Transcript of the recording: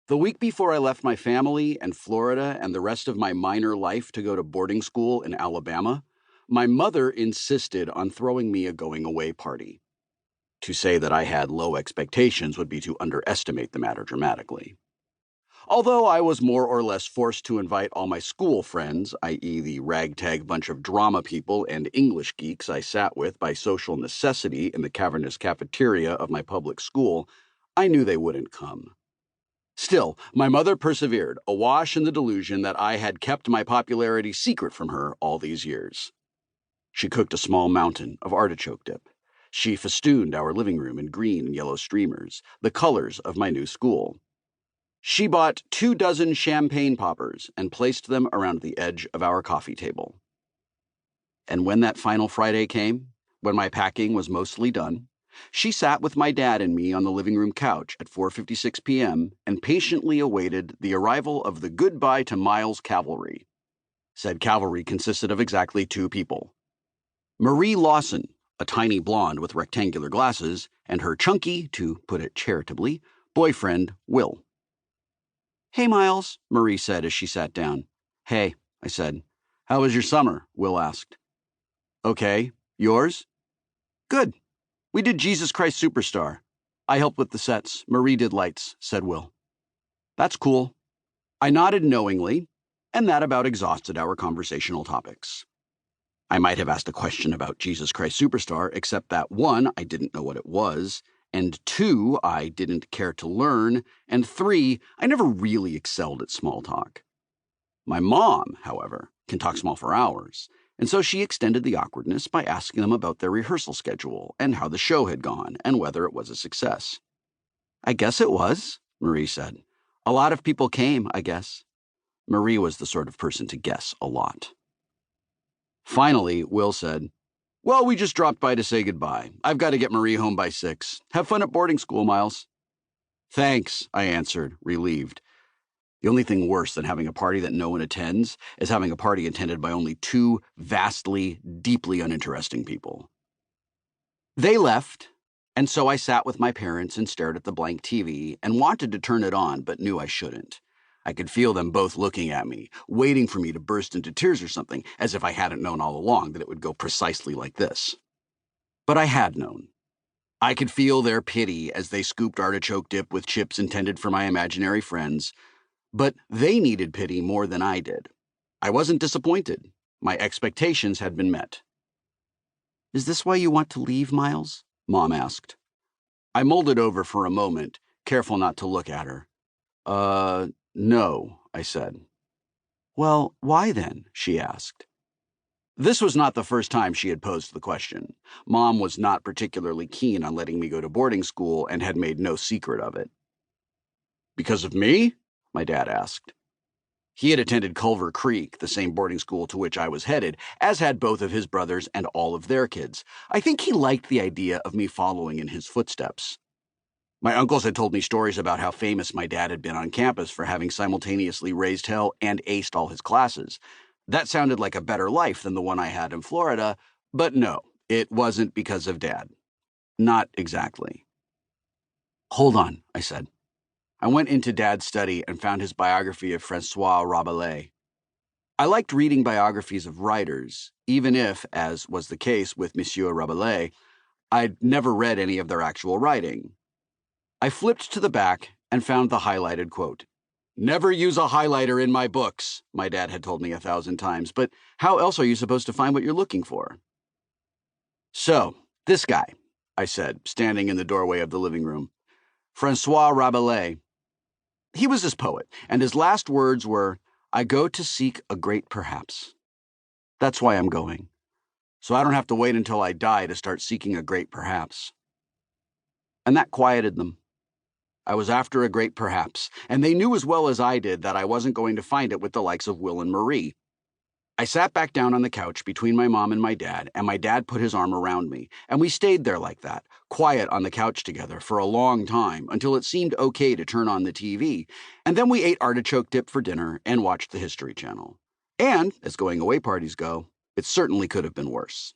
The week before I left my family and Florida and the rest of my minor life to go to boarding school in Alabama, my mother insisted on throwing me a going-away party. To say that I had low expectations would be to underestimate the matter dramatically. Although I was more or less forced to invite all my school friends, i.e., the ragtag bunch of drama people and English geeks I sat with by social necessity in the cavernous cafeteria of my public school, I knew they wouldn't come. Still, my mother persevered, awash in the delusion that I had kept my popularity secret from her all these years. She cooked a small mountain of artichoke dip. She festooned our living room in green and yellow streamers, the colors of my new school. She bought 24 champagne poppers and placed them around the edge of our coffee table. And when that final Friday came, when my packing was mostly done, she sat with my dad and me on the living room couch at 4:56 p.m. and patiently awaited the arrival of the goodbye to Miles cavalry. Said cavalry consisted of exactly 2 people. Marie Lawson, a tiny blonde with rectangular glasses, and her chunky, to put it charitably, boyfriend, Will. "Hey, Miles," Marie said as she sat down. "Hey," I said. "How was your summer?" Will asked. "Okay. Yours?" "Good. We did Jesus Christ Superstar. I helped with the sets. Marie did lights," said Will. "That's cool." I nodded knowingly, and that about exhausted our conversational topics. I might have asked a question about Jesus Christ Superstar, except that 1, I didn't know what it was, and 2, I didn't care to learn, and 3, I never really excelled at small talk. My mom, however, can talk small for hours, and so she extended the awkwardness by asking them about their rehearsal schedule and how the show had gone and whether it was a success. "I guess it was," Marie said. "A lot of people came, I guess." Marie was the sort of person to guess a lot. Finally, Will said, "Well, we just dropped by to say goodbye. I've got to get Marie home by 6. Have fun at boarding school, Miles." "Thanks," I answered, relieved. The only thing worse than having a party that no one attends is having a party attended by only 2 vastly, deeply uninteresting people. They left, and so I sat with my parents and stared at the blank TV and wanted to turn it on, but knew I shouldn't. I could feel them both looking at me, waiting for me to burst into tears or something, as if I hadn't known all along that it would go precisely like this. But I had known. I could feel their pity as they scooped artichoke dip with chips intended for my imaginary friends, but they needed pity more than I did. I wasn't disappointed. My expectations had been met. "Is this why you want to leave, Miles?" Mom asked. I mulled it over for a moment, careful not to look at her. No, I said. "Well, why then?" she asked. This was not the first time she had posed the question. Mom was not particularly keen on letting me go to boarding school and had made no secret of it. "Because of me?" my dad asked. He had attended Culver Creek, the same boarding school to which I was headed, as had both of his brothers and all of their kids. I think he liked the idea of me following in his footsteps. My uncles had told me stories about how famous my dad had been on campus for having simultaneously raised hell and aced all his classes. That sounded like a better life than the one I had in Florida, but no, it wasn't because of Dad. Not exactly. "Hold on," I said. I went into Dad's study and found his biography of François Rabelais. I liked reading biographies of writers, even if, as was the case with Monsieur Rabelais, I'd never read any of their actual writing. I flipped to the back and found the highlighted quote. "Never use a highlighter in my books," my dad had told me 1,000 times, but how else are you supposed to find what you're looking for? "So, this guy," I said, standing in the doorway of the living room. "François Rabelais. He was his poet, and his last words were, 'I go to seek a great perhaps.' That's why I'm going. So I don't have to wait until I die to start seeking a great perhaps." And that quieted them. I was after a great perhaps, and they knew as well as I did that I wasn't going to find it with the likes of Will and Marie. I sat back down on the couch between my mom and my dad put his arm around me, and we stayed there like that, quiet on the couch together for a long time until it seemed okay to turn on the TV, and then we ate artichoke dip for dinner and watched the History Channel. And, as going-away parties go, it certainly could have been worse.